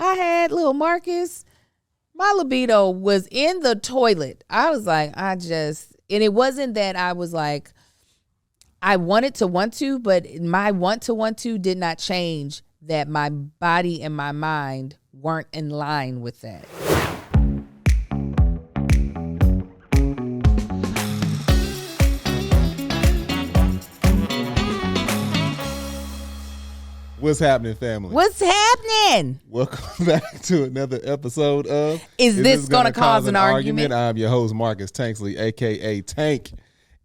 I had little Marcus. My libido was in the toilet. I was like, and it wasn't that I was like, I wanted to want to, but my want to did not change that my body and my mind weren't in line with that. What's happening, family? What's happening? Welcome back to another episode of Is This Gonna Cause an Argument? I'm your host, Marcus Tanksley, a.k.a. Tank,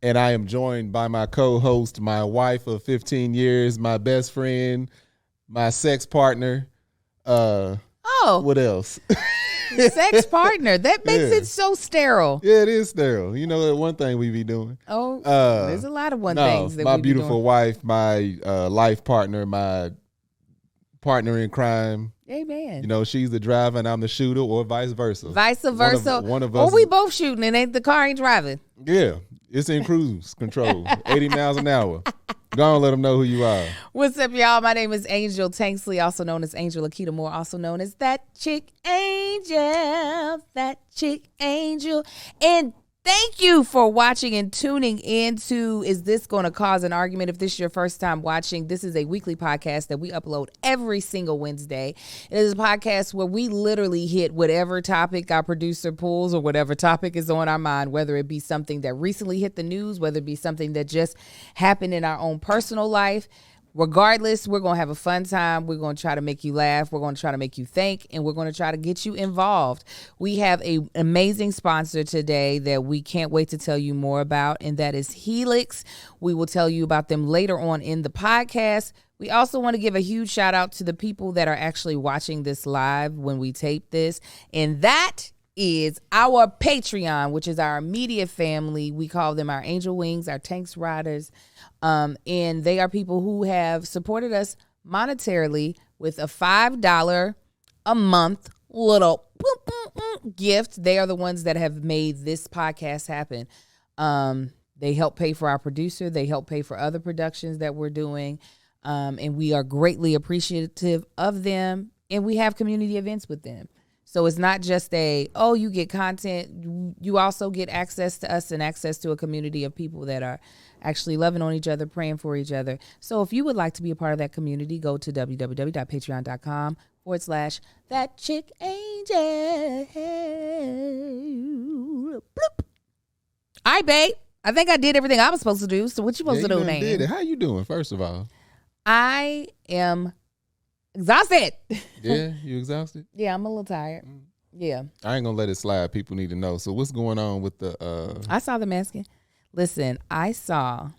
and I am joined by my co-host, my wife of 15 years, my best friend, my sex partner. What else? Sex partner. That makes it so sterile. Yeah, it is sterile. You know, that one thing we be doing. Oh, there's a lot of things that my we be beautiful doing. wife, my life partner, my partner in crime. Amen. You know, she's the driver and I'm the shooter, or vice versa. Vice versa. One of us. Or we both shooting and the car ain't driving. Yeah, it's in cruise control, 80 miles an hour. Go on, let them know who you are. What's up, y'all? My name is Angel Tanksley, also known as Angel Akita Moore, also known as That Chick Angel. That Chick Angel. And thank you for watching and tuning in to Is This Going to Cause an Argument? If this is your first time watching, this is a weekly podcast that we upload every single Wednesday. It is a podcast where we literally hit whatever topic our producer pulls or whatever topic is on our mind, whether it be something that recently hit the news, whether it be something that just happened in our own personal life. Regardless, we're going to have a fun time. We're going to try to make you laugh. We're going to try to make you think, and we're going to try to get you involved. We have an amazing sponsor today that we can't wait to tell you more about, and that is Helix. We will tell you about them later on in the podcast. We also want to give a huge shout out to the people that are actually watching this live when we tape this, and that is our Patreon, which is our immediate family. We call them our Angel Wings, our Tanks Riders. And they are people who have supported us monetarily with a $5 a month little gift. They are the ones that have made this podcast happen. They help pay for our producer. They help pay for other productions that we're doing. And we are greatly appreciative of them. And we have community events with them. So it's not just you get content. You also get access to us and access to a community of people that are actually loving on each other, praying for each other. So if you would like to be a part of that community, go to www.patreon.com/thatchickangel. Bloop. All right, babe. I think I did everything I was supposed to do. So what you supposed to do, man? Did it. How you doing, first of all? I am exhausted. Yeah, you exhausted? Yeah, I'm a little tired. Yeah. I ain't gonna let it slide. People need to know. So what's going on with the I saw the masking. Listen, I saw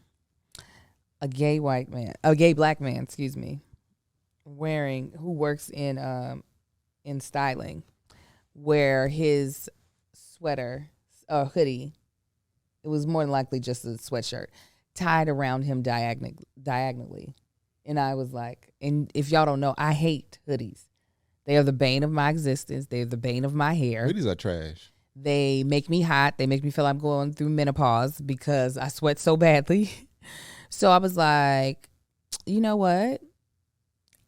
a gay black man, who works in styling, where his sweater, hoodie, it was more than likely just a sweatshirt, tied around him diagonally. And I was like, and if y'all don't know, I hate hoodies. They are the bane of my existence. They're the bane of my hair. Hoodies are trash. They make me hot. They make me feel I'm going through menopause because I sweat so badly. So I was like, you know what?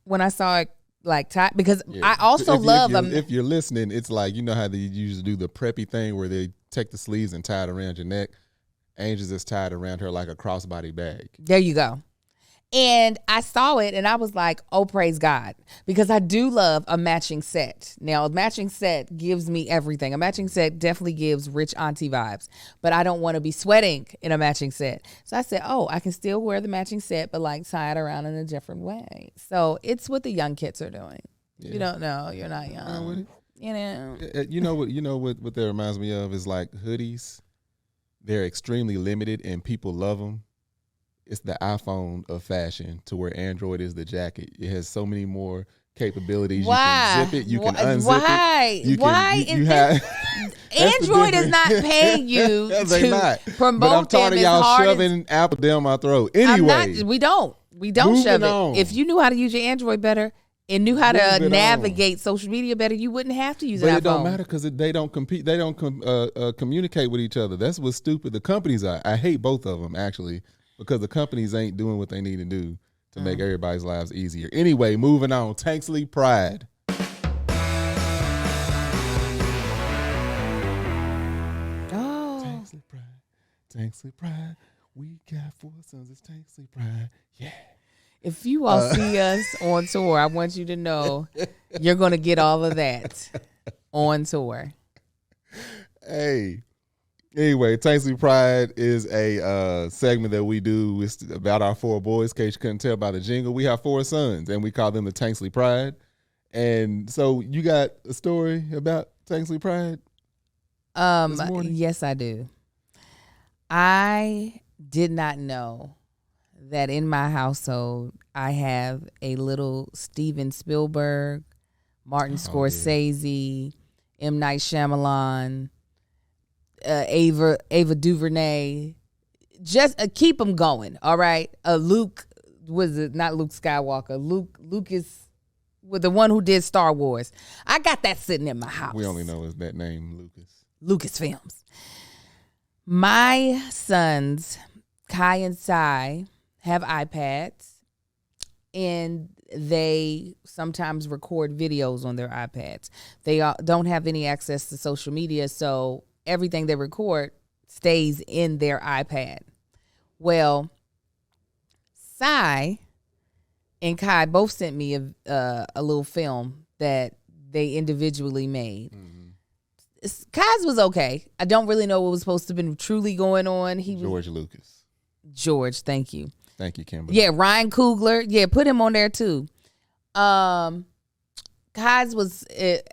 When I saw it like tight, because I also love them. If you're listening, it's like, you know how they usually do the preppy thing where they take the sleeves and tie it around your neck. Angel's is tied around her like a crossbody bag. There you go. And I saw it and I was like, oh, praise God, because I do love a matching set. Now, a matching set gives me everything. A matching set definitely gives rich auntie vibes, but I don't want to be sweating in a matching set. So I said, I can still wear the matching set, but like tie it around in a different way. So it's what the young kids are doing. Yeah. You don't know. You're not young. You know. You know what that reminds me of is like hoodies. They're extremely limited and people love them. It's the iPhone of fashion, to where Android is the jacket. It has so many more capabilities. Why? You can zip it. You can unzip it. Why? Android is not paying you to promote but I'm tired of y'all shoving as Apple down my throat. Anyway. We don't shove it. If you knew how to use your Android better and knew how to navigate social media better, you wouldn't have to use an iPhone. But it don't matter because they don't compete. They don't communicate with each other. That's what's stupid. The companies are. I hate both of them, actually. Because the companies ain't doing what they need to do to make everybody's lives easier. Anyway, moving on. Tanksley Pride. Tanksley Pride. We got 4 sons. It's Tanksley Pride. Yeah. If you all see us on tour, I want you to know you're going to get all of that on tour. Hey. Anyway, Tanksley Pride is a segment that we do. It's about our 4 boys. In case you couldn't tell by the jingle, we have 4 sons, and we call them the Tanksley Pride. And so you got a story about Tanksley Pride? Yes, I do. I did not know that in my household I have a little Steven Spielberg, Martin Scorsese, M. Night Shyamalan, Ava DuVernay. Just keep them going, all right? Luke, was it not Luke Skywalker? Lucas, with the one who did Star Wars. I got that sitting in my house. We only know is that name, Lucas. Lucasfilms. My sons, Kai and Sai, have iPads, and they sometimes record videos on their iPads. They don't have any access to social media, so everything they record stays in their iPad. Well, Sai and Kai both sent me a little film that they individually made. Mm-hmm. Kai's was okay. I don't really know what was supposed to have been truly going on. George, thank you. Thank you, Kimber. Yeah, Ryan Coogler. Yeah, put him on there too. Kai's was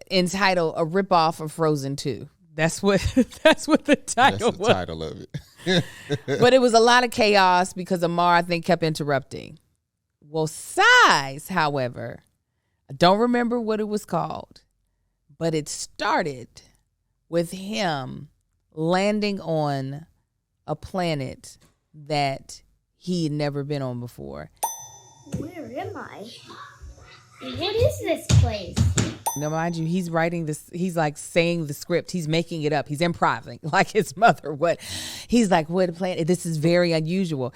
entitled "A Ripoff of Frozen 2." That's what the title was. That's the title of it. But it was a lot of chaos because Amar, I think, kept interrupting. Well, Size, however, I don't remember what it was called, but it started with him landing on a planet that he had never been on before. Where am I? What is this place? Now, mind you, he's writing this. He's like saying the script. He's making it up. He's improvising like his mother. He's like, what a planet. This is very unusual.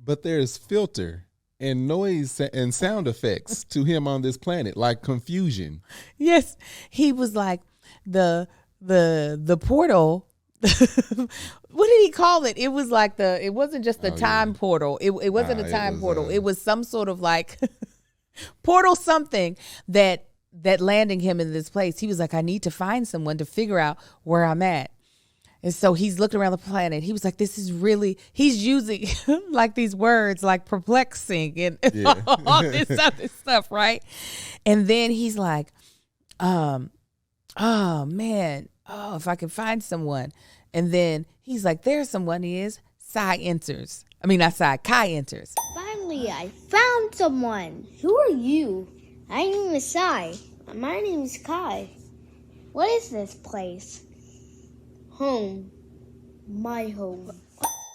But there's filter and noise and sound effects to him on this planet, like confusion. Yes, he was like the portal. What did he call it? It was like it wasn't just the time portal. It wasn't a time portal. It was some sort of like portal something that landing him in this place. He was like, I need to find someone to figure out where I'm at. And so he's looking around the planet. He was like, this is really, he's using like these words like perplexing and all this other stuff, right? And then he's like, oh man, if I can find someone. And then he's like, there's someone. Kai enters. Finally, I found someone. Who are you? My name is Sai. My name is Kai. What is this place? Home. My home.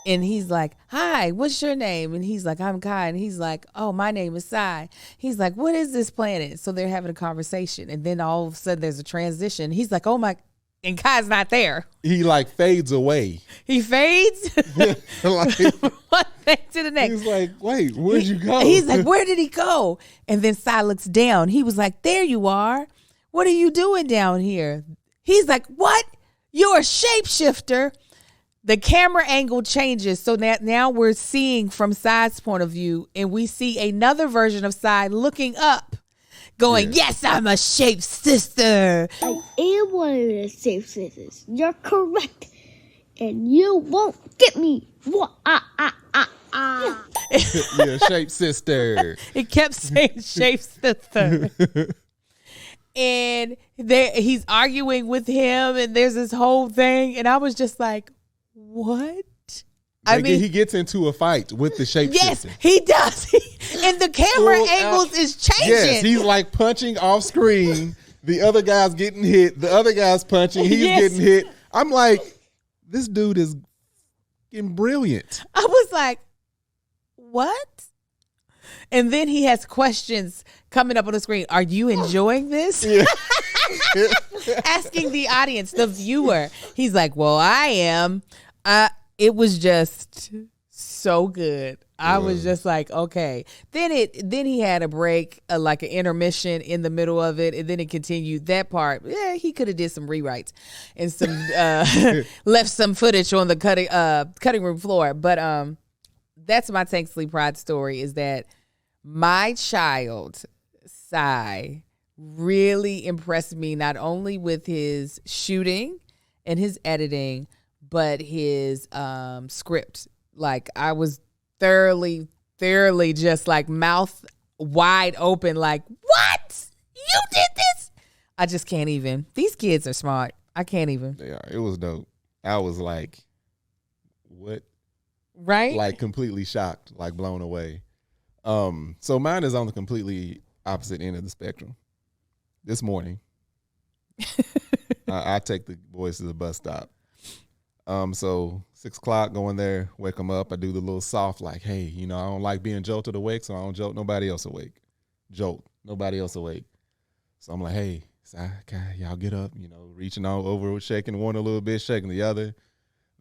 And he's like, hi, what's your name? And he's like, I'm Kai. And he's like, oh, my name is Sai. He's like, what is this planet? So they're having a conversation. And then all of a sudden there's a transition. He's like, oh my, and Kai's not there. He like fades away. He fades? Like, one thing to the next. He's like, wait, where'd you go? He's like, where did he go? And then Sai looks down. He was like, there you are. What are you doing down here? He's like, what? You're a shapeshifter. The camera angle changes so that now we're seeing from Sai's point of view, and we see another version of Sai looking up, going, yes, I'm a shapeshifter. I am one of the shapeshifters. You're correct. And you won't get me. What? You're a shapeshifter. It kept saying shapeshifter. And he's arguing with him, and there's this whole thing, and I was just like, what? He gets into a fight with the shapeshifter. Yes, he does. And the camera angles is changing. Yes, he's like punching off screen. The other guy's getting hit. The other guy's punching. He's getting hit. I'm like, this dude is getting brilliant. I was like, what? And then he has questions coming up on the screen. Are you enjoying this? Yeah. Asking the audience, the viewer. He's like, well, I am. It was just so good. I was just like, okay. Then he had a break, like an intermission in the middle of it, and then it continued. That part, yeah, he could have did some rewrites and some left some footage on the cutting room floor. But that's my Tanksley Pride story. Is that my child, Sai, really impressed me not only with his shooting and his editing, but his script. Like, I was thoroughly just like mouth wide open, like, what? You did this? I just can't even. These kids are smart. I can't even. They are. It was dope. I was like, what? Right? Like completely shocked, like blown away. So mine is on the completely opposite end of the spectrum. This morning, I take the boys to the bus stop. So 6 o'clock, going there, wake them up. I do the little soft, like, hey, you know, I don't like being jolted awake, so I don't jolt nobody else awake. So I'm like, hey, y'all get up, you know, reaching all over, shaking one a little bit, shaking the other.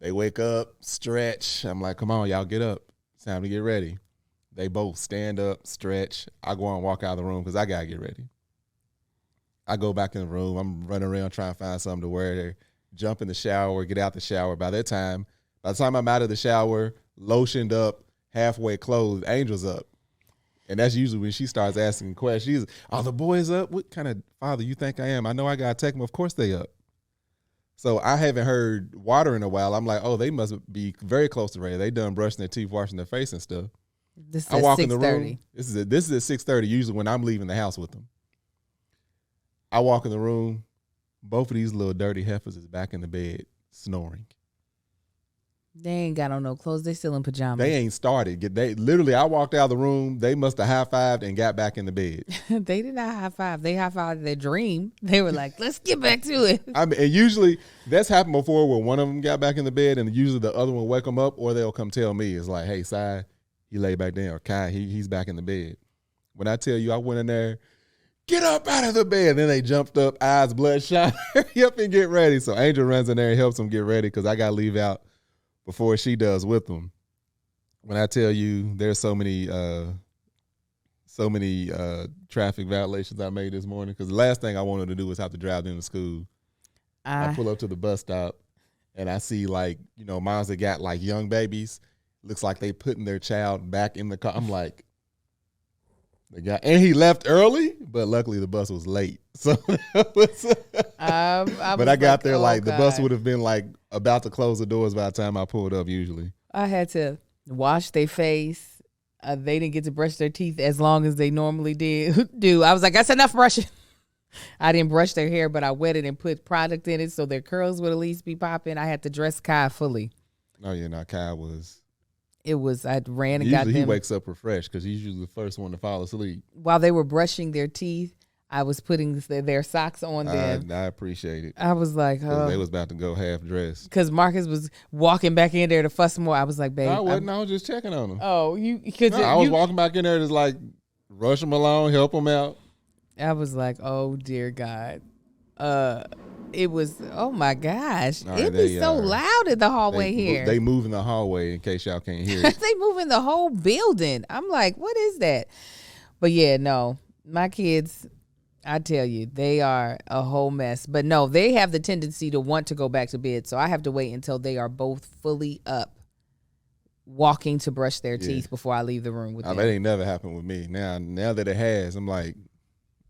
They wake up, stretch. I'm like, come on, y'all get up. It's time to get ready. They both stand up, stretch. I go on and walk out of the room because I got to get ready. I go back in the room. I'm running around trying to find something to wear. Jump in the shower, get out the shower. By the time I'm out of the shower, lotioned up, halfway clothed, Angel's up. And that's usually when she starts asking questions. Are the boys up? What kind of father you think I am? I know I got to take them. Of course they up. So I haven't heard water in a while. I'm like, oh, they must be very close to ready. They done brushing their teeth, washing their face and stuff. This is at 6:30. This is at 6:30, usually when I'm leaving the house with them. I walk in the room. Both of these little dirty heifers is back in the bed snoring. They ain't got on no clothes. They still in pajamas. They ain't started. I walked out of the room. They must have high-fived and got back in the bed. They did not high-five. They high-fived their dream. They were like, let's get back to it. I mean, and usually that's happened before where one of them got back in the bed and usually the other one wake them up, or they'll come tell me. It's like, hey, Si, he laid back down. Or Kai, he's back in the bed. When I tell you I went in there, get up out of the bed. Then they jumped up, eyes bloodshot. Hurry up and get ready. So Angel runs in there and helps them get ready because I got to leave out before she does with them. When I tell you there's so many traffic violations I made this morning, because the last thing I wanted to do was have to drive them to school. I pull up to the bus stop and I see, like, you know, moms that got like young babies. Looks like they putting their child back in the car. I'm like, and he left early, but luckily the bus was late. So, but I got there like the bus would have been like about to close the doors by the time I pulled up. Usually, I had to wash their face. They didn't get to brush their teeth as long as they normally do. I was like, that's enough brushing. I didn't brush their hair, but I wetted and put product in it so their curls would at least be popping. I had to dress Kai fully. Oh yeah, no, Kai was. It was, I ran and usually got them. He wakes up refreshed because he's usually the first one to fall asleep. While they were brushing their teeth, I was putting their socks on them. I appreciate it. I was like, oh. They was about to go half dressed. Because Marcus was walking back in there to fuss more. I was like, babe. I wasn't. I was just checking on him. Oh, I was walking back in there to like rush him along, help him out. I was like, oh, dear God. It was, oh my gosh. It'd be so loud in the hallway here. They move in the hallway in case y'all can't hear it. They move in the whole building. I'm like, what is that? But yeah, no, my kids, I tell you, they are a whole mess. But no, they have the tendency to want to go back to bed. So I have to wait until they are both fully up, walking to brush their teeth before I leave the room with them. That ain't never happened with me. Now that it has, I'm like,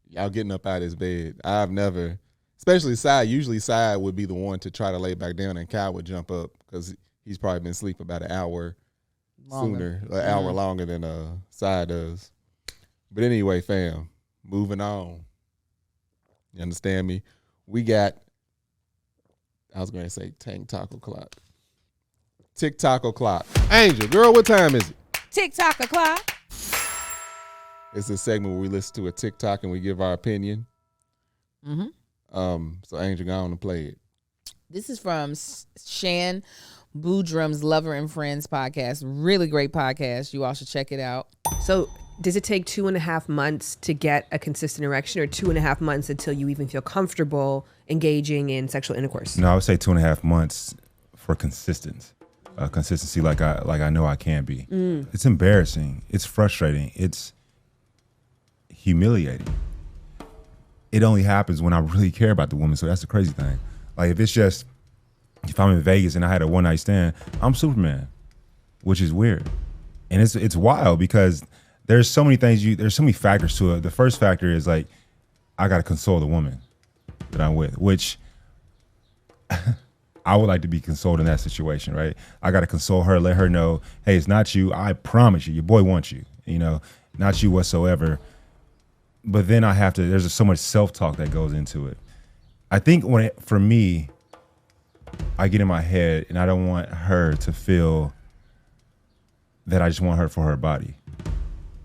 y'all getting up out of this bed. I've never... Especially Si. Usually Si would be the one to try to lay back down and Kai would jump up because he's probably been asleep about an hour longer than Si does. But anyway, fam, moving on. You understand me? We got, I was going to say TikTok o'clock. TikTok o'clock. Angel, girl, what time is it? TikTok o'clock. It's a segment where we listen to a TikTok and we give our opinion. Mm-hmm. So Angel, go on and play it. This is from Shan Boudrum's Lover and Friends podcast. Really great podcast. You all should check it out. So does it take 2.5 months to get a consistent erection, or 2.5 months until you even feel comfortable engaging in sexual intercourse? No, I would say 2.5 months for consistency. consistency like I know I can be. It's embarrassing. It's frustrating. It's humiliating. It only happens when I really care about the woman. So that's the crazy thing. Like if I'm in Vegas and I had a one night stand, I'm Superman, which is weird. And it's wild because there's so many things there's so many factors to it. The first factor is like, I got to console the woman that I'm with, which I would like to be consoled in that situation, right? I got to console her, let her know, hey, it's not you. I promise you, your boy wants you, not you whatsoever. But then there's so much self-talk that goes into it. I think for me, I get in my head and I don't want her to feel that I just want her for her body.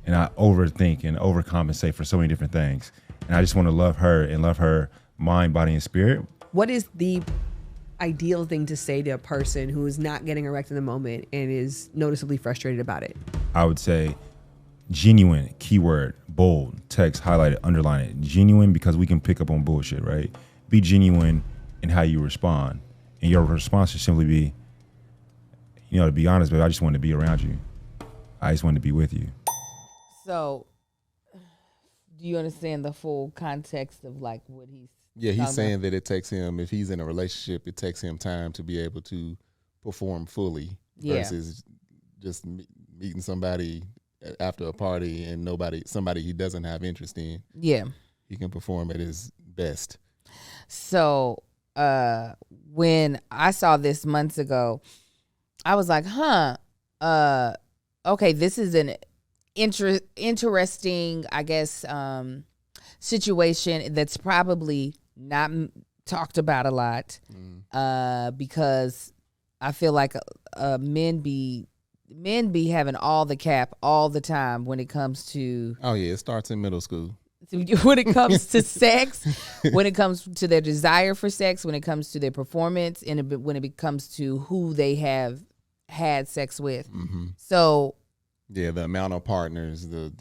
And I overthink and overcompensate for so many different things. And I just want to love her and love her mind, body, and spirit. What is the ideal thing to say to a person who is not getting erect in the moment and is noticeably frustrated about it? I would say genuine, keyword, bold, text, highlight it, underline it. Genuine, because we can pick up on bullshit, right? Be genuine in how you respond. And your response should simply be, to be honest, babe, I just want to be around you. I just want to be with you. So, do you understand the full context of like what he's? Yeah, he's saying that it takes him, if he's in a relationship, it takes him time to be able to perform fully versus just meeting somebody after a party and somebody he doesn't have interest in. Yeah, he can perform at his best. So, when I saw this months ago, I was like, okay, this is an interesting, I guess, situation that's probably not talked about a lot, because I feel like men be having all the cap all the time when it comes to. Oh yeah, it starts in middle school. When it comes to sex, when it comes to their desire for sex, when it comes to their performance, and when it comes to who they have had sex with. Mm-hmm. So, yeah, the amount of partners, the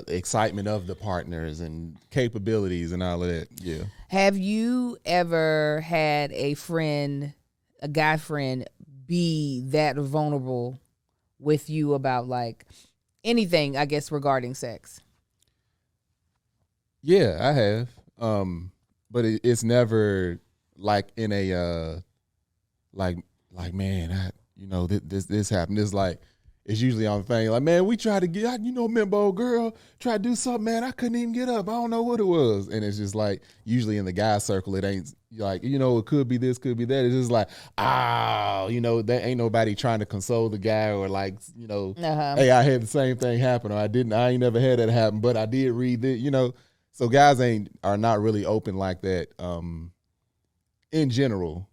excitement of the partners and capabilities and all of that. Yeah. Have you ever had a guy friend, be that vulnerable with you about like anything, I guess, regarding sex? Yeah, I have. But it's never like in a like man, this happened. It's like it's usually on the thing like, man, we tried to get, remember old girl tried to do something, man, I couldn't even get up. I don't know what it was. And it's just like usually in the guy circle, it ain't like, it could be this, could be that. It's just like, there ain't nobody trying to console the guy or like, hey, I had the same thing happen, or I ain't never had that happen, but I did read that, So guys are not really open like that. In general,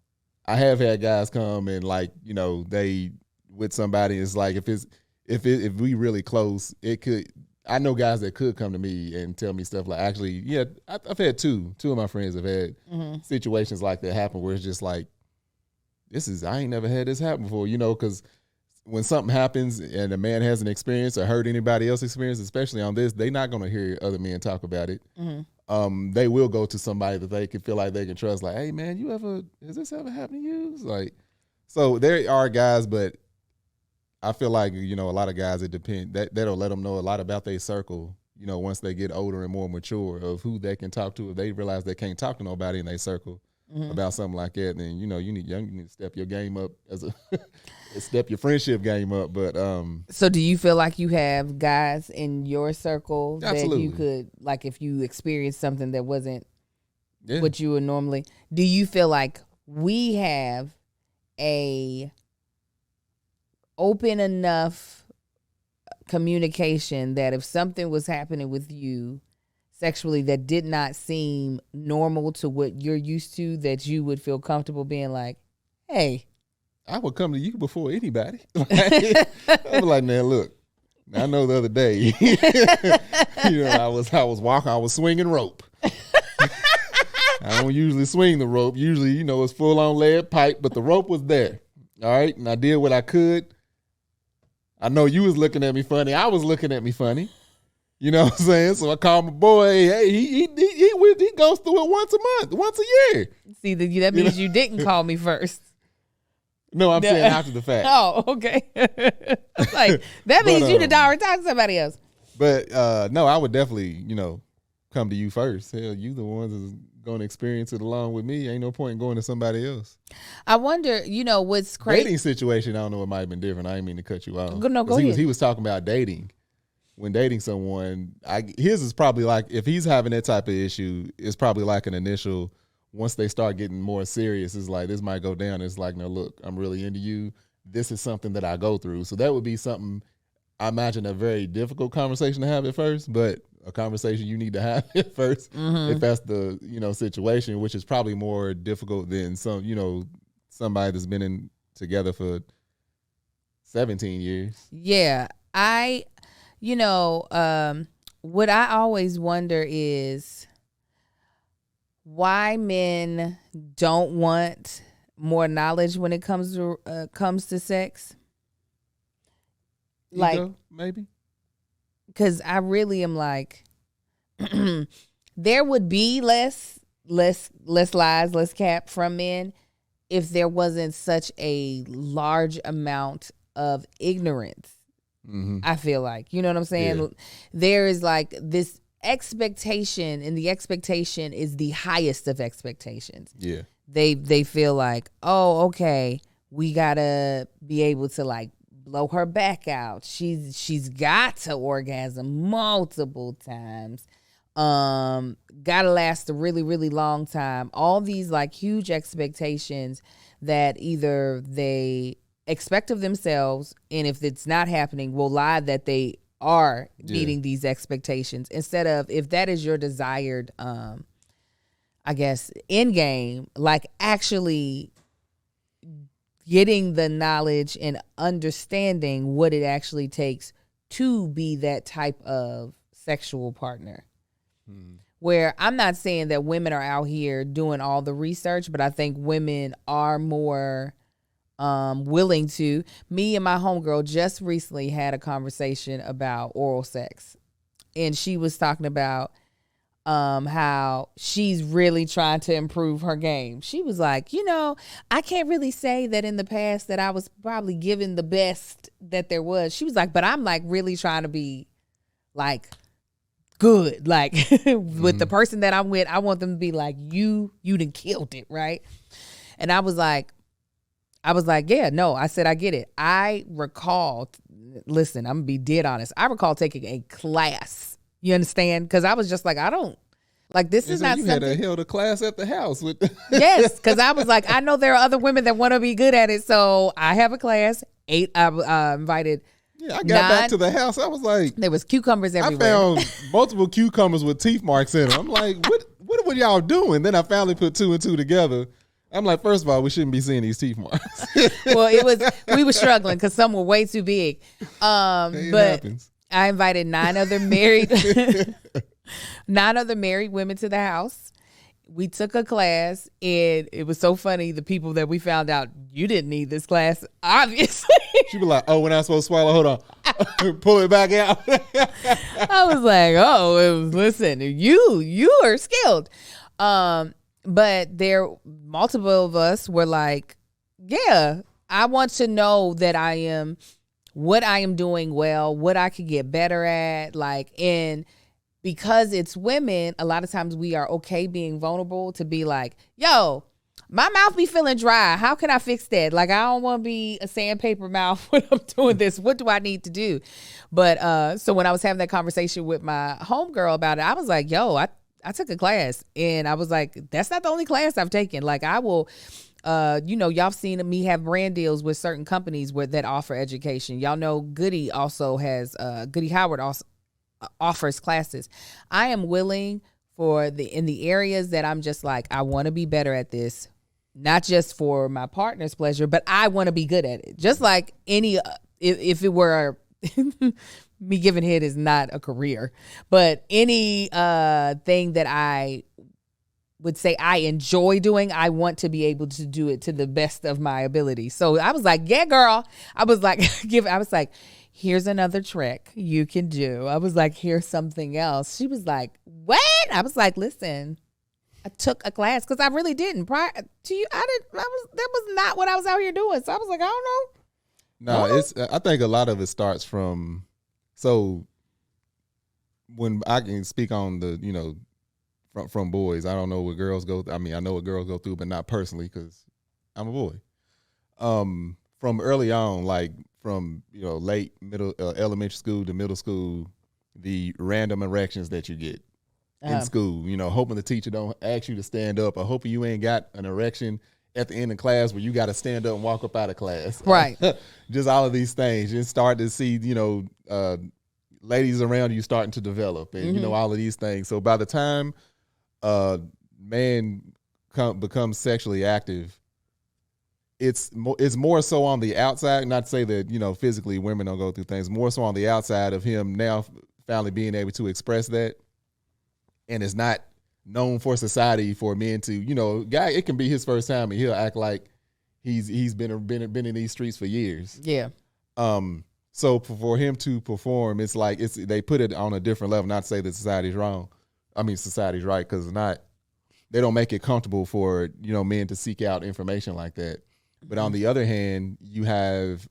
I have had guys come and like, they with somebody. It's like if we really close, it could. I know guys that could come to me and tell me stuff like, actually, yeah, I've had two of my friends have had situations like that happen where it's just like, I ain't never had this happen before, because when something happens and a man hasn't experienced or heard anybody else experience, especially on this, they're not going to hear other men talk about it. Mm-hmm. They will go to somebody that they can feel like they can trust. Like, hey man, has this ever happened to you? It's like, so there are guys, but I feel like, a lot of guys, it depends. That'll let them know a lot about their circle, once they get older and more mature of who they can talk to. If they realize they can't talk to nobody in their circle about something like that, then, you need to step your game up step your friendship game up. But so do you feel like you have guys in your circle absolutely. That you could, like, if you experienced something that wasn't what you would normally, do you feel like we have a open enough communication that if something was happening with you sexually that did not seem normal to what you're used to, that you would feel comfortable being like, hey, I would come to you before anybody. I'd be like, man, look, I know the other day, I was swinging rope. I don't usually swing the rope. Usually, it's full on lead pipe, but the rope was there. All right. And I did what I could. I know you was looking at me funny. I was looking at me funny. You know what I'm saying? So I called my boy. Hey, he goes through it once a month, once a year. See, that means you didn't call me first. No, I'm saying after the fact. Oh, okay. Like, that means you done already talked to somebody else. But no, I would definitely, come to you first. Hell, you the ones that's going to experience it along with me. Ain't no point in going to somebody else. I wonder, what's crazy. Dating situation, I don't know, it might have been different. I didn't mean to cut you off. No, go ahead. He was talking about dating. When dating someone, his is probably like, if he's having that type of issue, it's probably like an initial, once they start getting more serious, it's like, this might go down. It's like, no, look, I'm really into you. This is something that I go through. So that would be something, I imagine, a very difficult conversation to have at first, but a conversation you need to have at first, if that's the, situation, which is probably more difficult than somebody that's been together for 17 years. Yeah. What I always wonder is why men don't want more knowledge when it comes to sex. Like, Ego, maybe? Because I really am like, there would be less lies, less cap from men if there wasn't such a large amount of ignorance. I feel like, you know what I'm saying? Yeah. There is like this expectation, and the expectation is the highest of expectations. Yeah. They feel like, oh, okay, we gotta be able to like blow her back out. She's got to orgasm multiple times. Gotta last a really, really long time. All these like huge expectations that either they expect of themselves, and if it's not happening, will lie that they are meeting these expectations, instead of, if that is your desired I guess end game, like actually getting the knowledge and understanding what it actually takes to be that type of sexual partner. Where I'm not saying that women are out here doing all the research, but I think women are more willing to. Me and my homegirl just recently had a conversation about oral sex, and she was talking about how she's really trying to improve her game. She was like, I can't really say that in the past that I was probably given the best that there was. She was like, but I'm like really trying to be like good, like with the person that I'm with, I want them to be like, you done killed it, right? And I was like, yeah, no, I said, I get it. I recall, listen, I'm gonna be dead honest. I recall taking a class. You understand? Because I was just like, I don't, like, this is not something. You had held a class at the house with. Yes, because I was like, I know there are other women that want to be good at it, so I have a class. I invited. Yeah, I got back to the house. I was like, there was cucumbers everywhere. I found multiple cucumbers with teeth marks in them. I'm like, what were y'all doing? Then I finally put two and two together. I'm like, first of all, we shouldn't be seeing these teeth marks. Well, we were struggling because some were way too big. But happens. I invited 9 other married women to the house. We took a class, and it was so funny. The people that we found out, you didn't need this class, obviously. She was like, oh, when I'm supposed to swallow, hold on. Pull it back out. I was like, listen, you are skilled. But multiple of us were like, yeah, I want to know that what I am doing well, what I could get better at. Like, and because it's women, a lot of times we are okay being vulnerable to be like, yo, my mouth be feeling dry. How can I fix that? Like, I don't want to be a sandpaper mouth when I'm doing this. What do I need to do? But so when I was having that conversation with my homegirl about it, I was like, yo, I took a class, and I was like, that's not the only class I've taken. Like, I will, y'all seen me have brand deals with certain companies that offer education. Y'all know Goody also has, Goody Howard also offers classes. I am willing in the areas that I'm just like, I want to be better at this, not just for my partner's pleasure, but I want to be good at it. Just like if it were me giving head is not a career, but any thing that I would say I enjoy doing, I want to be able to do it to the best of my ability. So I was like, yeah, girl. I was like, here's another trick you can do. I was like, here's something else. She was like, what? I was like, listen, I took a class because I really didn't. Prior to you, that was not what I was out here doing. So I was like, I don't know. No, I think a lot of it starts from, so when I can speak on the, from boys, I don't know what girls go through. I mean, I know what girls go through, but not personally because I'm a boy. From early on, like from, late middle, elementary school to middle school, the random erections that you get in school, hoping the teacher don't ask you to stand up, or hoping you ain't got an erection at the end of class where you got to stand up and walk up out of class. Right. Just all of these things. You start to see, ladies around you starting to develop and, all of these things. So by the time man becomes sexually active, it's more so on the outside, not to say that, physically women don't go through things, more so on the outside of him now finally being able to express that. And it's not known for society for men to, guy, it can be his first time and he'll act like he's been in these streets for years. Yeah. So for him to perform, it's like they put it on a different level. Not to say that society's wrong. I mean, society's right, because they don't make it comfortable for men to seek out information like that. But on the other hand, you have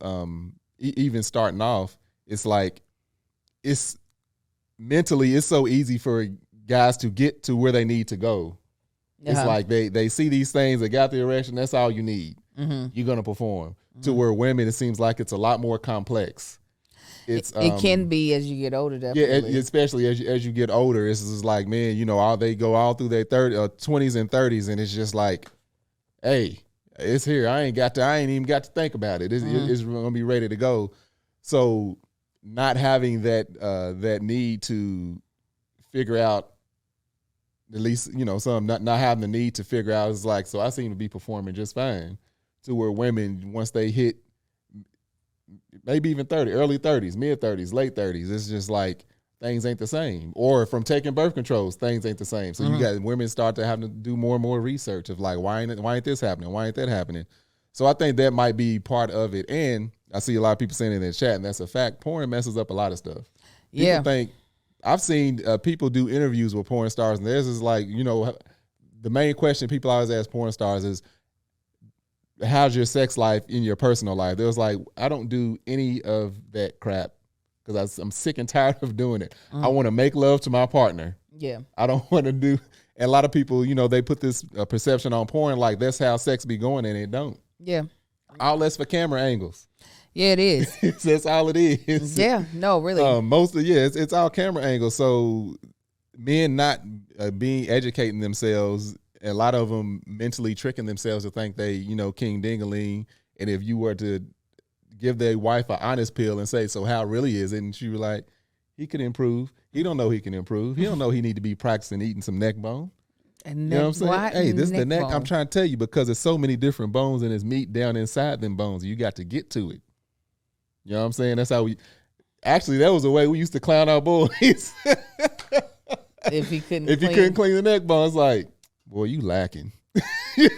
even starting off, it's like it's mentally it's so easy for guys to get to where they need to go. It's like they see these things, they got the erection, that's all you need. You're gonna perform. To where women, it seems like it's a lot more complex. It can be as you get older, definitely. Yeah, especially as you get older, it's just like, man, they go all through their 20s and 30s, and it's just like, hey, it's here. I ain't even got to think about it. It's gonna be ready to go. So not having that need to figure out, at least some not having the need to figure out, is like, so I seem to be performing just fine. To where women, once they hit maybe even 30, early 30s, mid 30s, late 30s, it's just like things ain't the same. Or from taking birth controls, things ain't the same. So you got women start to have to do more and more research of like, why ain't this happening? Why ain't that happening? So I think that might be part of it. And I see a lot of people saying in the chat, and that's a fact, porn messes up a lot of stuff. People think, I've seen people do interviews with porn stars, and theirs is like, the main question people always ask porn stars is, how's your sex life in your personal life? There was like, I don't do any of that crap because I'm sick and tired of doing it. I want to make love to my partner. Yeah. I don't want to do, and a lot of people, they put this perception on porn like that's how sex be going, and it don't. Yeah. All that's for camera angles. Yeah, it is. That's all it is. Yeah, no, really. It's all camera angles. So men not being educating themselves, a lot of them mentally tricking themselves to think they, king ding-a-ling. And if you were to give their wife an honest pill and say, so how it really is it? And she was like, he could improve. He don't know he can improve. He don't know he need to be practicing eating some neck bone. And you know what I'm saying? Hey, this is the neck. bone. I'm trying to tell you, because there's so many different bones and there's meat down inside them bones. You got to get to it. You know what I'm saying? That's how that was the way we used to clown our boys. If he couldn't clean the neck bone, it's like, boy, you lacking. You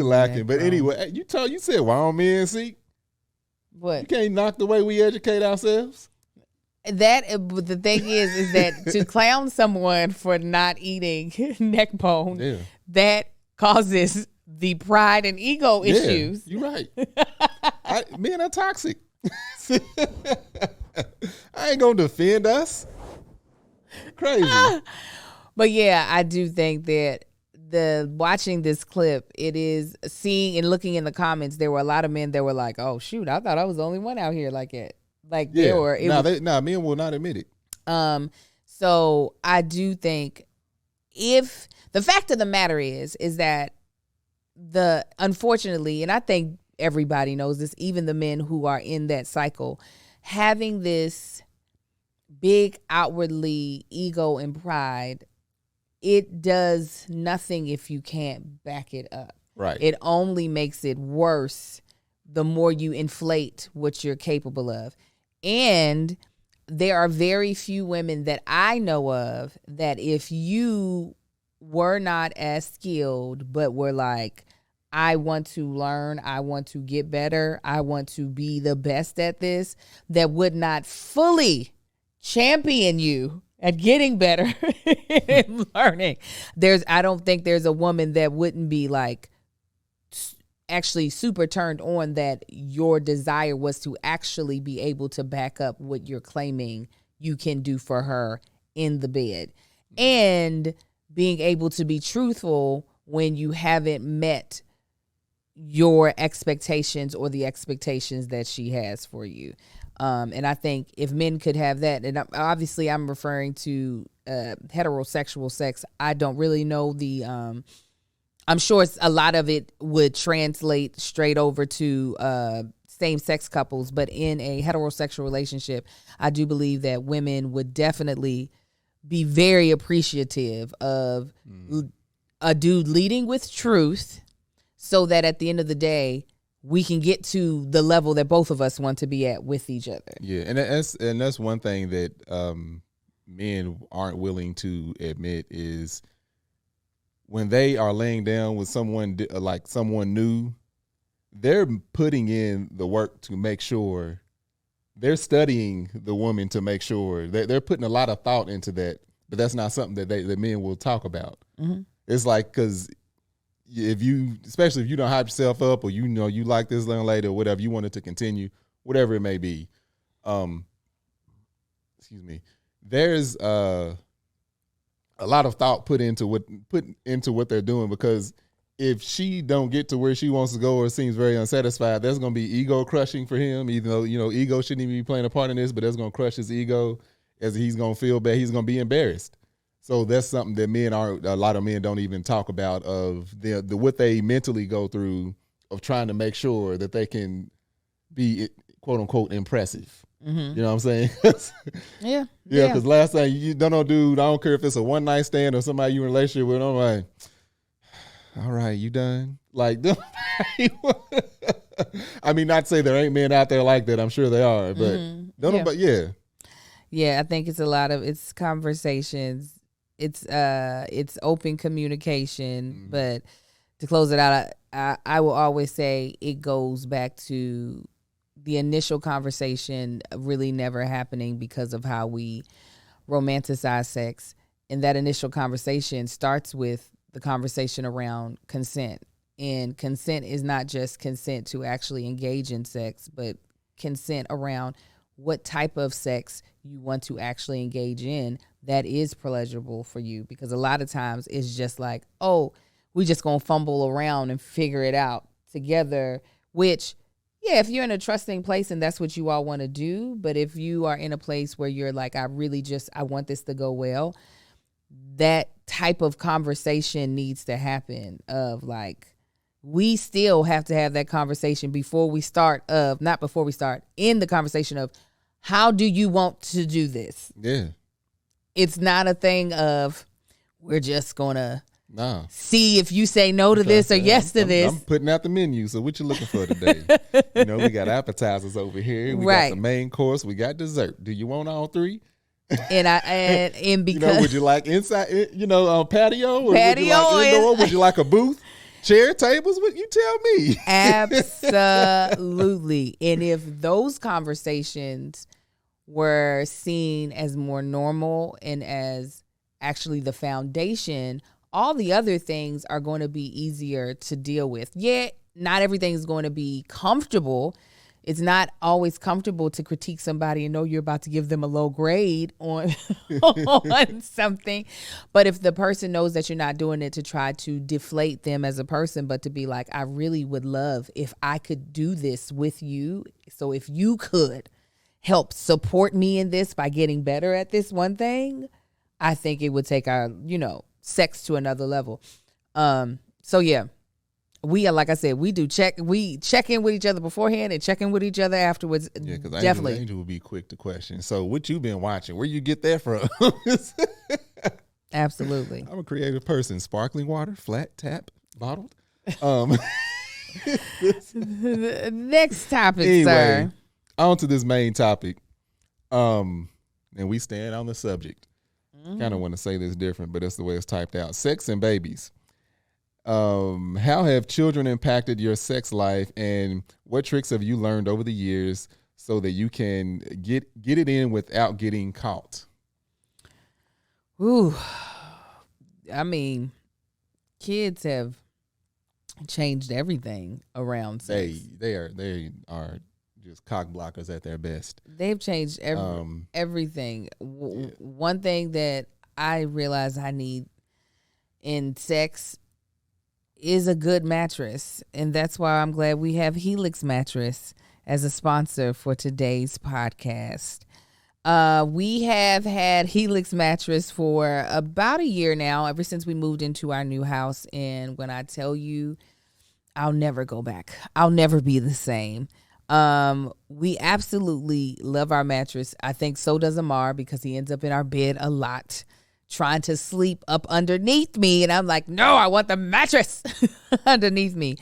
lacking. But anyway, you said, why don't men see? What? You can't knock the way we educate ourselves. But the thing is that to clown someone for not eating neck bone, that causes the pride and ego issues. You're right. Men are toxic. I ain't gonna defend us. Crazy. But yeah, I do think that watching this clip, it is seeing and looking in the comments, there were a lot of men that were like, oh shoot, I thought I was the only one out here like it. Like there were. Men will not admit it. So I do think if the fact of the matter is that unfortunately, and I think everybody knows this, even the men who are in that cycle, having this big outwardly ego and pride, it does nothing if you can't back it up. Right. It only makes it worse the more you inflate what you're capable of. And there are very few women that I know of that if you were not as skilled, but were like, I want to learn, I want to get better, I want to be the best at this, that would not fully champion you at getting better and learning. I don't think there's a woman that wouldn't be like actually super turned on that your desire was to actually be able to back up what you're claiming you can do for her in the bed, and being able to be truthful when you haven't met your expectations or the expectations that she has for you. And I think if men could have that, and obviously I'm referring to heterosexual sex. I don't really know I'm sure a lot of it would translate straight over to same-sex couples, but in a heterosexual relationship, I do believe that women would definitely be very appreciative of a dude leading with truth, so that at the end of the day, we can get to the level that both of us want to be at with each other. Yeah, and that's one thing that men aren't willing to admit is when they are laying down with someone like someone new, they're putting in the work to make sure. They're studying the woman to make sure they're putting a lot of thought into that, but that's not something that the men will talk about. Mm-hmm. It's like, because especially if you don't hype yourself up, or you know you like this young lady or whatever, you want it to continue, whatever it may be. Excuse me. There's a lot of thought put into what they're doing, because if she don't get to where she wants to go or seems very unsatisfied, that's going to be ego crushing for him. Even though ego shouldn't even be playing a part in this, but that's going to crush his ego, as he's going to feel bad. He's going to be embarrassed. So that's something that a lot of men don't even talk about, of the what they mentally go through of trying to make sure that they can be, quote unquote, impressive. Mm-hmm. You know what I'm saying? Yeah. Yeah, because last time you don't know, dude, I don't care if it's a one night stand or somebody you're in a relationship with, I'm like, all right, you done? Like, I mean, not to say there ain't men out there like that. I'm sure they are, but but yeah. Yeah, I think it's conversations. It's open communication, but to close it out, I will always say it goes back to the initial conversation really never happening because of how we romanticize sex. And that initial conversation starts with the conversation around consent. And consent is not just consent to actually engage in sex, but consent around what type of sex you want to actually engage in that is pleasurable for you. Because a lot of times it's just like, oh, we just gonna fumble around and figure it out together, which, yeah, if you're in a trusting place and that's what you all want to do, but if you are in a place where you're like, I want this to go well, that type of conversation needs to happen, of like, we still have to have that conversation in the conversation of, how do you want to do this? Yeah. It's not a thing of, we're just going to see if you say no to this or yes to this. I'm putting out the menu. So what you looking for today? We got appetizers over here. We got the main course. We got dessert. Do you want all three? And because would you like inside, patio? Or patio, would you like indoor? Would you like a booth? Chair, tables? What you tell me? Absolutely. And if those conversations were seen as more normal and as actually the foundation, all the other things are going to be easier to deal with. Yeah, not everything is going to be comfortable. It's not always comfortable to critique somebody and know you're about to give them a low grade on, on something. But if the person knows that you're not doing it to try to deflate them as a person, but to be like, I really would love if I could do this with you. So if you could help support me in this by getting better at this one thing, I think it would take our, sex to another level. So yeah. We are, like I said, we check in with each other beforehand and check in with each other afterwards. Yeah, because definitely Angel will be quick to question. So what you been watching? Where you get that from? Absolutely. I'm a creative person. Sparkling water, flat, tap, bottled. Next topic, anyway, sir. On to this main topic. And we stand on the subject. Kind of want to say this different, but that's the way it's typed out. Sex and babies. How have children impacted your sex life, and what tricks have you learned over the years so that you can get it in without getting caught? Ooh, I mean, kids have changed everything around sex. They are just cock blockers at their best. They've changed everything. One thing that I realize I need in sex is a good mattress, and that's why I'm glad we have Helix Mattress as a sponsor for today's podcast. We have had Helix Mattress for about a year now, ever since we moved into our new house, and when I tell you, I'll never go back. I'll never be the same. We absolutely love our mattress. I think so does Amar, because he ends up in our bed a lot trying to sleep up underneath me. And I'm like, no, I want the mattress underneath me.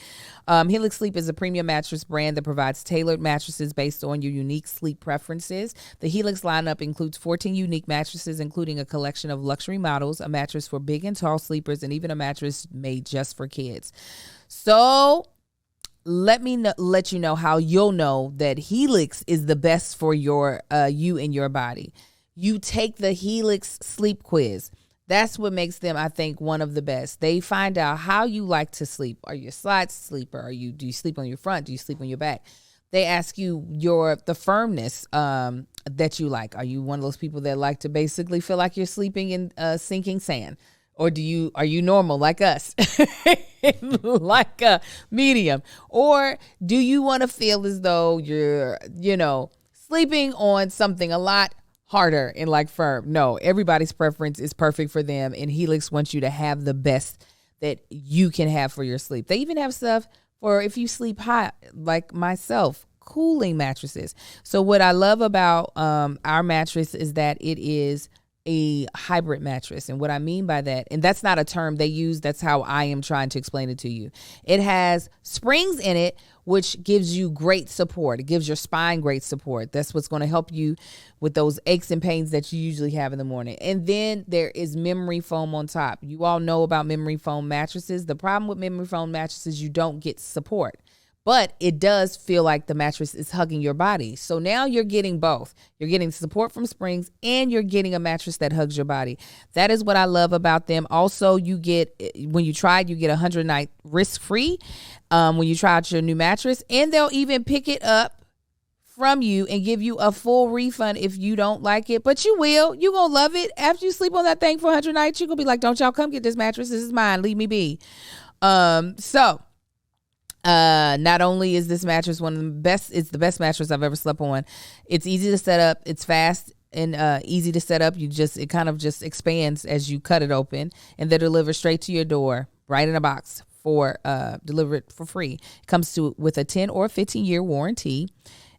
Helix Sleep is a premium mattress brand that provides tailored mattresses based on your unique sleep preferences. The Helix lineup includes 14 unique mattresses, including a collection of luxury models, a mattress for big and tall sleepers, and even a mattress made just for kids. So let you know how you'll know that Helix is the best for your you and your body. You take the Helix sleep quiz. That's what makes them, I think, one of the best. They find out how you like to sleep. Are you a side sleeper? Do you sleep on your front? Do you sleep on your back? They ask you the firmness that you like. Are you one of those people that like to basically feel like you're sleeping in sinking sand? Or are you normal like us, like a medium? Or do you want to feel as though you're, sleeping on something a lot harder and like firm? No, everybody's preference is perfect for them. And Helix wants you to have the best that you can have for your sleep. They even have stuff for if you sleep hot, like myself, cooling mattresses. So what I love about our mattress is that it is a hybrid mattress. And what I mean by that, and that's not a term they use, that's how I am trying to explain it to you. It has springs in it, which gives you great support. It gives your spine great support. That's what's going to help you with those aches and pains that you usually have in the morning. And then there is memory foam on top. You all know about memory foam mattresses. The problem with memory foam mattresses, you don't get support. But it does feel like the mattress is hugging your body. So now you're getting both. You're getting support from springs and you're getting a mattress that hugs your body. That is what I love about them. Also, when you try it, you get 100 night risk-free when you try out your new mattress. And they'll even pick it up from you and give you a full refund if you don't like it. But you will. You're going to love it. After you sleep on that thing for 100 nights, you're going to be like, don't y'all come get this mattress. This is mine. Leave me be. Not only is this mattress one of the best, it's the best mattress I've ever slept on. It's easy to set up. It's fast and easy to set up. It kind of just expands as you cut it open, and they're delivered straight to your door, right in a box delivered for free. It comes with a 10 or 15-year warranty.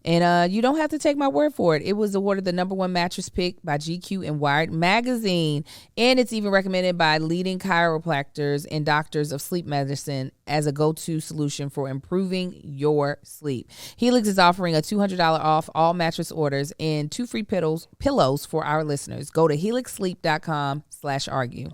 And you don't have to take my word for it. It was awarded the #1 mattress pick by GQ and Wired magazine. And it's even recommended by leading chiropractors and doctors of sleep medicine as a go-to solution for improving your sleep. Helix is offering a $200 off all mattress orders and 2 free pillows for our listeners. Go to helixsleep.com/argue.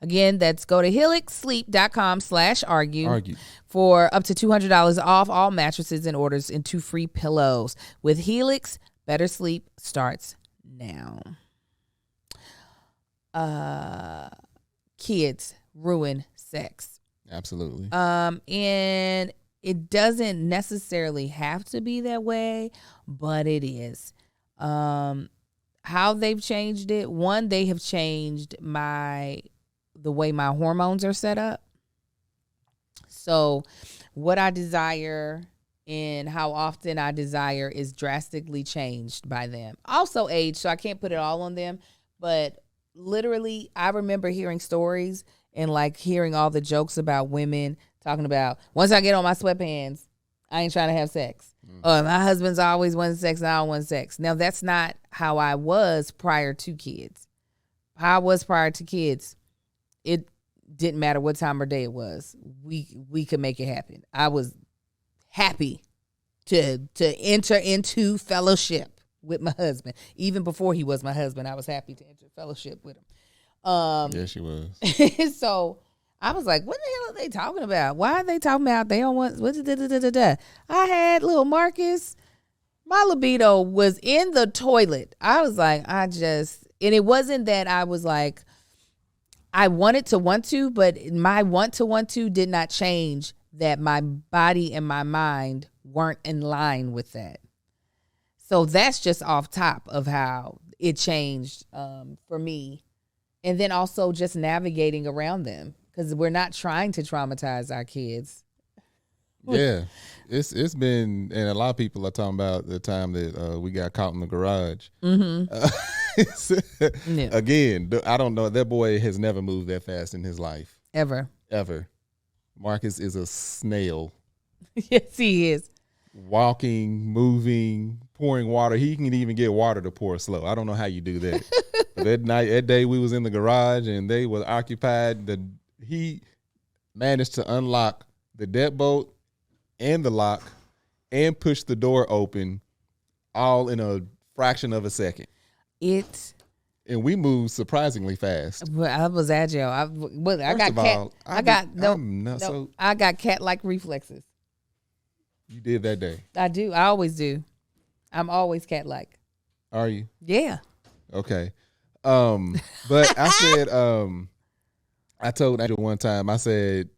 Again, go to helixsleep.com/argue for up to $200 off all mattresses and orders and 2 free pillows. With Helix, better sleep starts now. Kids ruin sex. Absolutely. And it doesn't necessarily have to be that way, but it is. How they've changed it. One, they have changed the way my hormones are set up. So what I desire and how often I desire is drastically changed by them. Also age, so I can't put it all on them. But literally, I remember hearing stories and hearing all the jokes about women talking about, once I get on my sweatpants, I ain't trying to have sex. Or my husband's always wanting sex and I don't want sex. Now, that's not how I was prior to kids. How I was prior to kids, it didn't matter what time or day it was. We could make it happen. I was happy to enter into fellowship with my husband. Even before he was my husband, I was happy to enter fellowship with him. Yes, she was. So I was like, what the hell are they talking about? Why are they talking about they don't want I had little Marcus. My libido was in the toilet. I was like, and it wasn't that I was like, I wanted to want to, but my want to did not change that my body and my mind weren't in line with that. So that's just off top of how it changed for me. And then also just navigating around them, because we're not trying to traumatize our kids. Yeah, it's been, and a lot of people are talking about the time that we got caught in the garage. Yeah. Again, I don't know. That boy has never moved that fast in his life. Ever. Marcus is a snail. Yes, he is. Walking, moving, pouring water. He can even get water to pour slow. I don't know how you do that. But that day we was in the garage and they were occupied. He managed to unlock the deadbolt and the lock and push the door open all in a fraction of a second. And we moved surprisingly fast. Well, I was agile. I got cat-like reflexes. You did that day. I do. I always do. I'm always cat-like. Are you? Yeah. Okay. But I said, I told Angel one time, I said,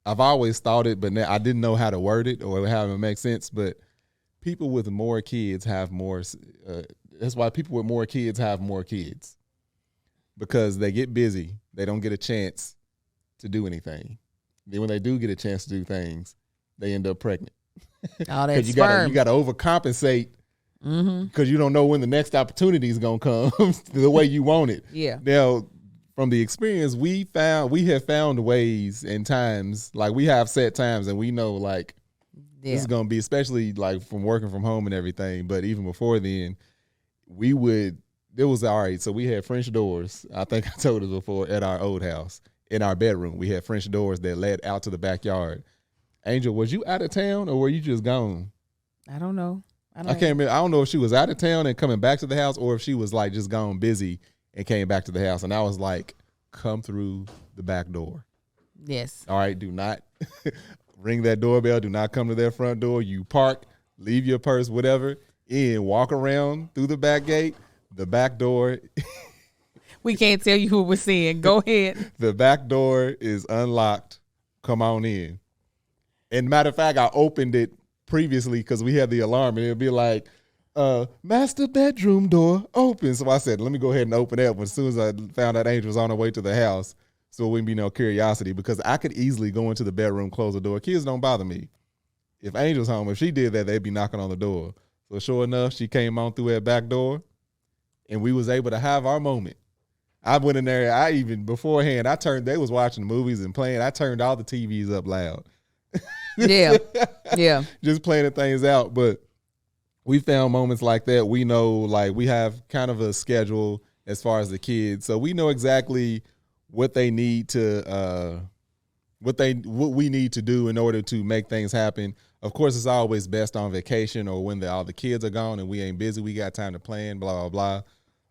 I've always thought it, but now I didn't know how to word it or how it makes sense. But people with more kids have more. That's why people with more kids have more kids, because they get busy. They don't get a chance to do anything. Then when they do get a chance to do things, they end up pregnant. All that you sperm. got to overcompensate because you don't know when the next opportunity is going to come the way you want it. Yeah. Now, from the experience, we have found ways and times, like we have set times and we know like this is going to be, especially like from working from home and everything. But even before then, it was all right. So we had French doors. I think I told us before, at our old house. In our bedroom, we had French doors that led out to the backyard. Angel, was you out of town or were you just gone? I don't know. I can't remember. I don't know if she was out of town and coming back to the house or if she was like just gone busy and came back to the house. And I was like, come through the back door. Yes. All right, do not ring that doorbell. Do not come to their front door. You park, leave your purse, whatever, walk around through the back gate, the back door. We can't tell you who we're seeing. Go ahead. The back door is unlocked. Come on in. And matter of fact, I opened it previously because we had the alarm and it'd be like, master bedroom door open. So I said, let me go ahead and open it up. As soon as I found out Angel was on her way to the house, so it wouldn't be no curiosity, because I could easily go into the bedroom, close the door. Kids don't bother me. If Angel's home, if she did that, they'd be knocking on the door. So sure enough, she came on through that back door and we was able to have our moment. I went in there, beforehand, they was watching movies and playing. I turned all the TVs up loud. Yeah. Yeah. Just playing the things out. But we found moments like that. We know, like, we have kind of a schedule as far as the kids. So we know exactly what they need to, what we need to do in order to make things happen. Of course, it's always best on vacation or when all the kids are gone and we ain't busy. We got time to plan, blah, blah, blah.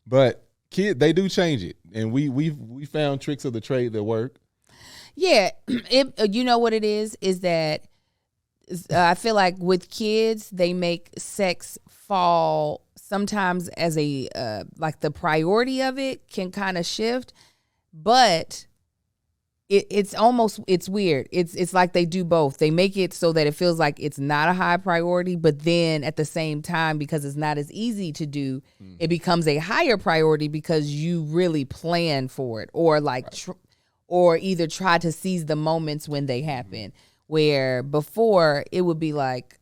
But they do change it. And we found tricks of the trade that work. Yeah. You know what it is that I feel like with kids, they make sex fall sometimes as like the priority of it can kind of shift, but it's weird. It's like they do both. They make it so that it feels like it's not a high priority, but then at the same time, because it's not as easy to do, it becomes a higher priority because you really plan for it, or like, or either try to seize the moments when they happen. Where before it would be like,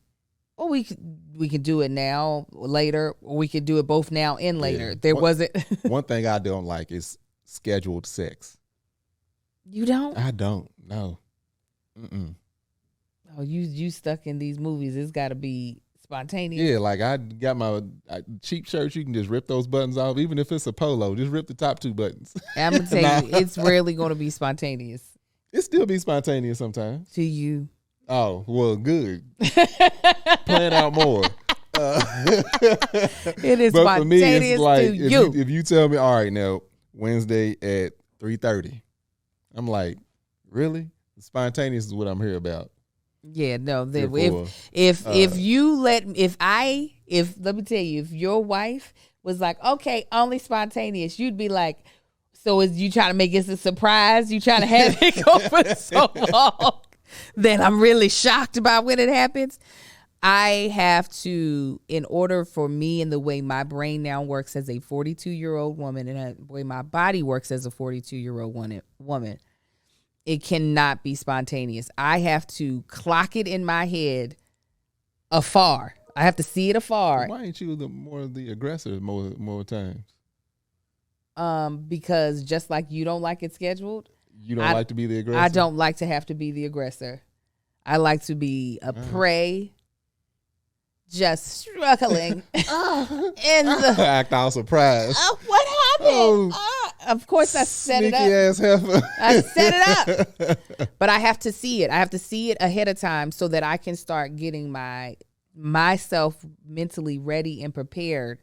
oh, we can do it now, later, or we could do it both now and later. Yeah. There wasn't. One thing I don't like is scheduled sex. You don't? I don't. No. Mm-mm. Oh, you stuck in these movies. It's got to be spontaneous. Yeah, like I got my cheap shirts. You can just rip those buttons off, even if it's a polo. Just rip the top two buttons. I'm gonna tell you, it's rarely going to be spontaneous. It still be spontaneous sometimes. To you. Oh, well, good. Plan out more. It is but spontaneous for me, it's like, to you. If you tell me, all right, now, Wednesday at 3:30, I'm like, really? Spontaneous is what I'm here about. Yeah, no. Let me tell you, if your wife was like, okay, only spontaneous, you'd be like, So is you trying to make it a surprise? You trying to have it go for so long that I'm really shocked about when it happens? I have to, in order for me and the way my brain now works as a 42-year-old woman and the way my body works as a 42-year-old woman, it cannot be spontaneous. I have to clock it in my head afar. I have to see it afar. Why ain't you more of the aggressor more times? Because just like you don't like it scheduled, You don't like to be the aggressor? I don't like to have to be the aggressor. I like to be a prey, just struggling in the act all surprised. what happened? Of course I set it up. Sneaky ass heifer. I set it up. But I have to see it. I have to see it ahead of time so that I can start getting myself mentally ready and prepared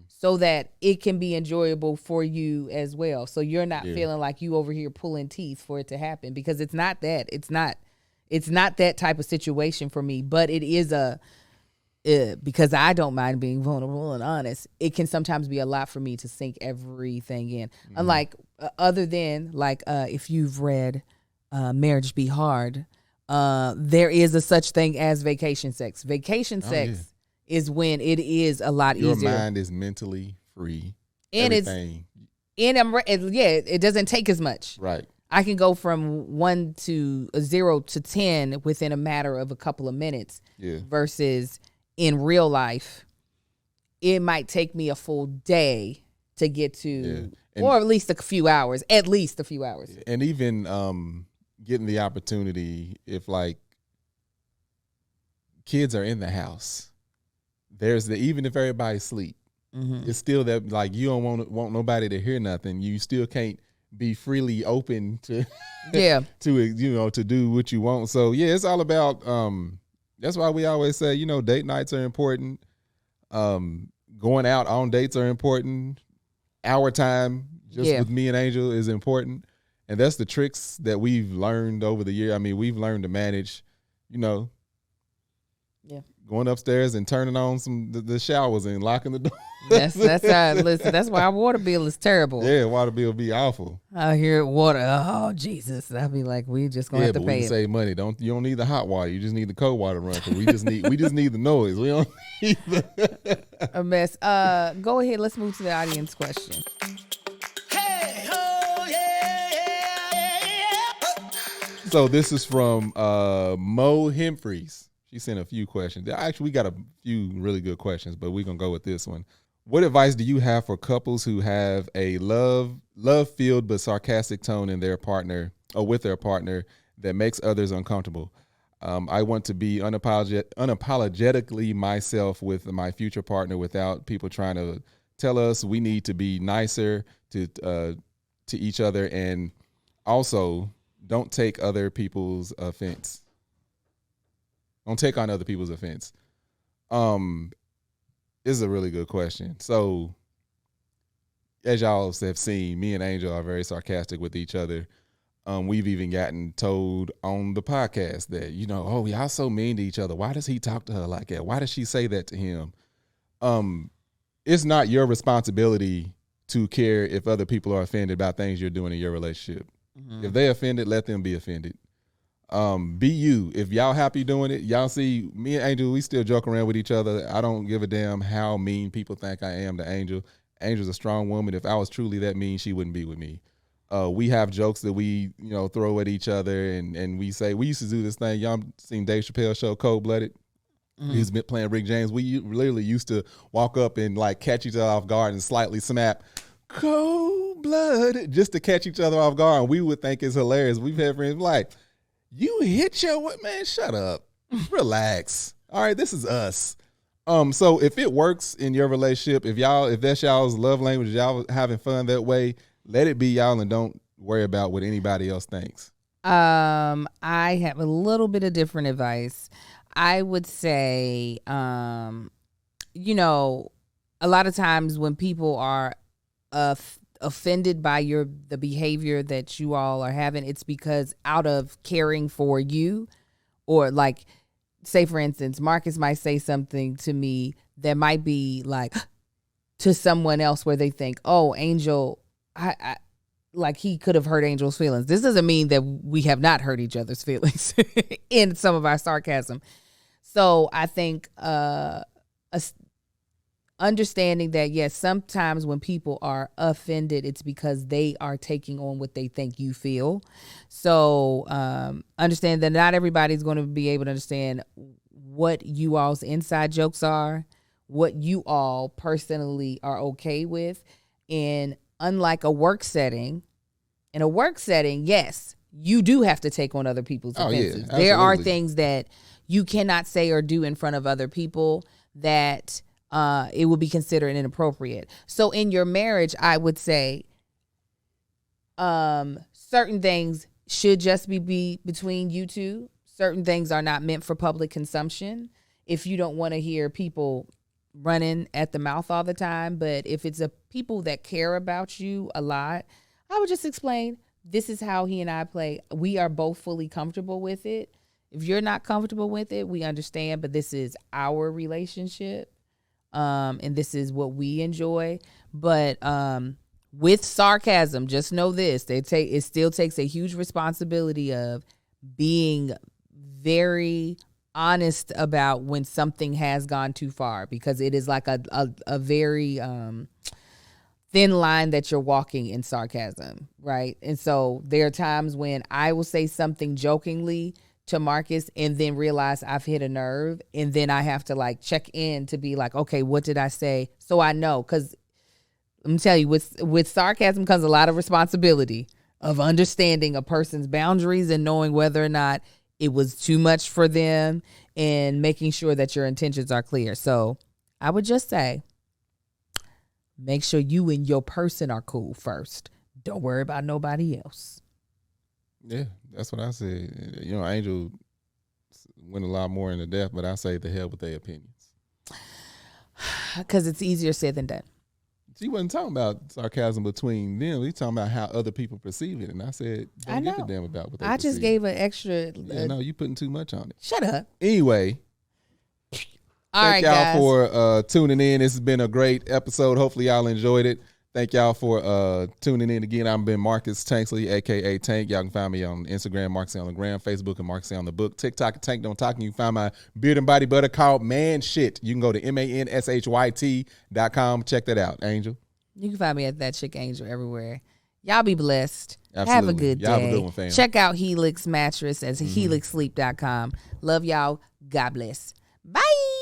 so that it can be enjoyable for you as well. So you're not feeling like you over here pulling teeth for it to happen, because it's not that. It's not that type of situation for me, but it is because I don't mind being vulnerable and honest. It can sometimes be a lot for me to sink everything in. Unlike other than if you've read Marriage Be Hard, there is a such thing as vacation sex. Vacation sex is when it is a lot easier. Your mind is mentally free. And everything. it doesn't take as much. Right. I can go from 0 to 10 within a matter of a couple of minutes. Yeah. Versus in real life, it might take me a full day to get to, or at least a few hours. At least a few hours. And even getting the opportunity, if like kids are in the house, even if everybody's asleep, it's still that like you don't want nobody to hear nothing. You still can't be freely open to to do what you want. So it's all about that's why we always say, date nights are important. Going out on dates are important. Our time with me and Angel is important. And that's the tricks that we've learned over the year. I mean, we've learned to manage, going upstairs and turning on the showers and locking the door. That's why our water bill is terrible. Yeah, water bill be awful. I hear water. Oh Jesus! I'll be like, we just gonna have to pay we it. Save money. You don't need the hot water. You just need the cold water run. We just need the noise. We don't need a mess. Go ahead. Let's move to the audience question. So this is from Mo Humphreys. She sent a few questions. Actually, we got a few really good questions, but we're going to go with this one. What advice do you have for couples who have a love-filled but sarcastic tone in their partner or with their partner that makes others uncomfortable? I want to be unapologetically myself with my future partner without people trying to tell us we need to be nicer to each other, and also don't take other people's offense. Don't take on other people's offense. This is a really good question. So, as y'all have seen, me and Angel are very sarcastic with each other. We've even gotten told on the podcast that, y'all so mean to each other. Why does he talk to her like that? Why does she say that to him? It's not your responsibility to care if other people are offended about things you're doing in your relationship. Mm-hmm. If they're offended, let them be offended. Be you. If y'all happy doing it, y'all see me and Angel, we still joke around with each other. I don't give a damn how mean people think I am to Angel. Angel's a strong woman. If I was truly that mean, she wouldn't be with me. We have jokes that we, throw at each other, and we say, we used to do this thing. Y'all seen Dave Chappelle's show, Cold Blooded? Mm-hmm. He's been playing Rick James. We literally used to walk up and like catch each other off guard and slightly snap, cold blooded, just to catch each other off guard. And we would think it's hilarious. We've had friends like, you hit your man, shut up. Relax. All right, this is us. So if it works in your relationship, if that's y'all's love language, y'all having fun that way, let it be y'all and don't worry about what anybody else thinks. I have a little bit of different advice. I would say, a lot of times when people are offended by the behavior that you all are having, it's because out of caring for you, or like, say for instance, Marcus might say something to me that might be like to someone else where they think, oh, Angel, like he could have hurt Angel's feelings. This doesn't mean that we have not hurt each other's feelings in some of our sarcasm. So I think understanding that, yes, sometimes when people are offended, it's because they are taking on what they think you feel. So understand that not everybody's going to be able to understand what you all's inside jokes are, what you all personally are okay with. And unlike a work setting, in a work setting, yes, you do have to take on other people's offenses. Yeah, there are things that you cannot say or do in front of other people that it will be considered inappropriate. So in your marriage, I would say certain things should just be between you two. Certain things are not meant for public consumption. If you don't want to hear people running at the mouth all the time, but if it's a people that care about you a lot, I would just explain, this is how he and I play. We are both fully comfortable with it. If you're not comfortable with it, we understand, but this is our relationship. And this is what we enjoy. But with sarcasm, just know this, it still takes a huge responsibility of being very honest about when something has gone too far, because it is like a very thin line that you're walking in sarcasm, right? And so there are times when I will say something jokingly to Marcus and then realize I've hit a nerve, and then I have to like check in to be like, okay, what did I say? So I know, because let me tell you, with sarcasm comes a lot of responsibility of understanding a person's boundaries and knowing whether or not it was too much for them and making sure that your intentions are clear. So I would just say, make sure you and your person are cool first. Don't worry about nobody else. Yeah, that's what I said. You know, Angel went a lot more into depth, but I say the hell with their opinions. Because it's easier said than done. She wasn't talking about sarcasm between them. He's talking about how other people perceive it. And I said, don't give a damn about what they perceive. Just gave an extra. No, you putting too much on it. Shut up. Anyway. Thank y'all for tuning in. This has been a great episode. Hopefully y'all enjoyed it. Thank y'all for tuning in again. I've been Marcus Tanksley, a.k.a. Tank. Y'all can find me on Instagram, Marcus on the Gram, Facebook, and Marcus on the Book. TikTok, Tank Don't Talk. And you can find my beard and body butter called Man Shit. You can go to manShyt.com. Check that out, Angel. You can find me at That Chick Angel everywhere. Y'all be blessed. Absolutely. Have a good day. Y'all have a good one, fam. Check out Helix Mattress at helixsleep.com. Love y'all. God bless. Bye.